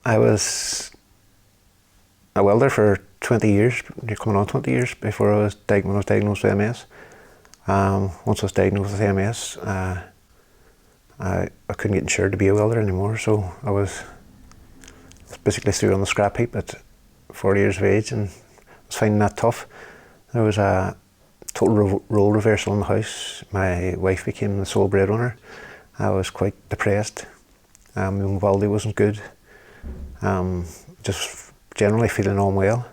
I was a welder for 20 years, coming on 20 years before I was diagnosed with MS. Once I was diagnosed with MS, I couldn't get insured to be a welder anymore, so I was basically threw on the scrap heap at 40 years of age and was finding that tough. There was a total role reversal in the house. My wife became the sole breadwinner. I was quite depressed. My mobility wasn't good. Just generally feeling unwell.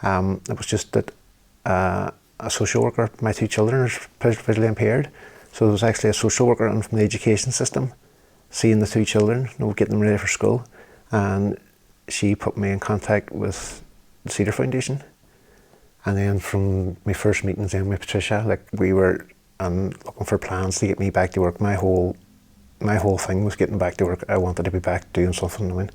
It was just that a social worker, my two children are visually impaired, so there was actually a social worker in from the education system seeing the two children, getting them ready for school, and she put me in contact with the Cedar Foundation. And then from my first meetings then with Patricia, we were looking for plans to get me back to work. My whole thing was getting back to work. I wanted to be back doing something.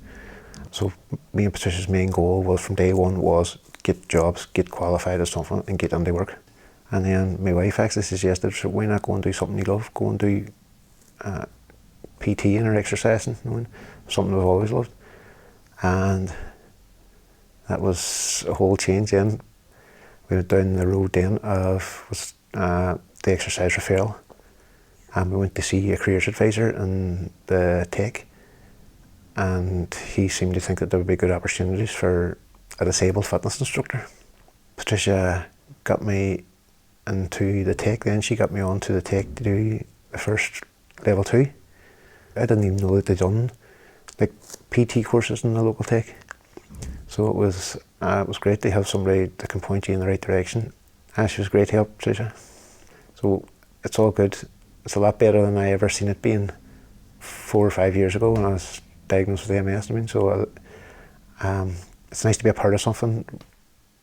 So me and Patricia's main goal was from day one was get jobs, get qualified as something and get into work. And then my wife actually suggested, so why not go and do something you love? Go and do PT or exercising, something I've always loved. And that was a whole change then. We went down the road then of the exercise referral, and we went to see a careers advisor in the tech, and he seemed to think that there would be good opportunities for a disabled fitness instructor. Patricia got me into the tech then. She got me onto the tech to do the first level 2. I didn't even know that they'd done PT courses in the local tech. So it was great to have somebody that can point you in the right direction. And she was great help, Patricia. So it's all good. It's a lot better than I ever seen it being 4 or 5 years ago when I was diagnosed with MS. So it's nice to be a part of something.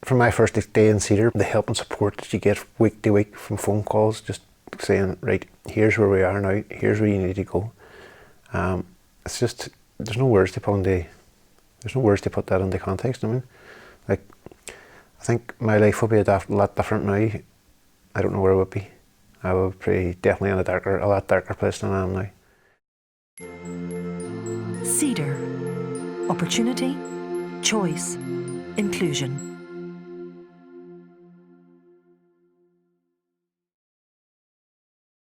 From my first day in Cedar, the help and support that you get week to week from phone calls, just saying, right, here's where we are now, here's where you need to go. It's just, there's no words to put that into context. I think my life would be a lot different now. I don't know where it would be. I would be definitely in a lot darker place than I am now. Cedar. Opportunity, choice, inclusion.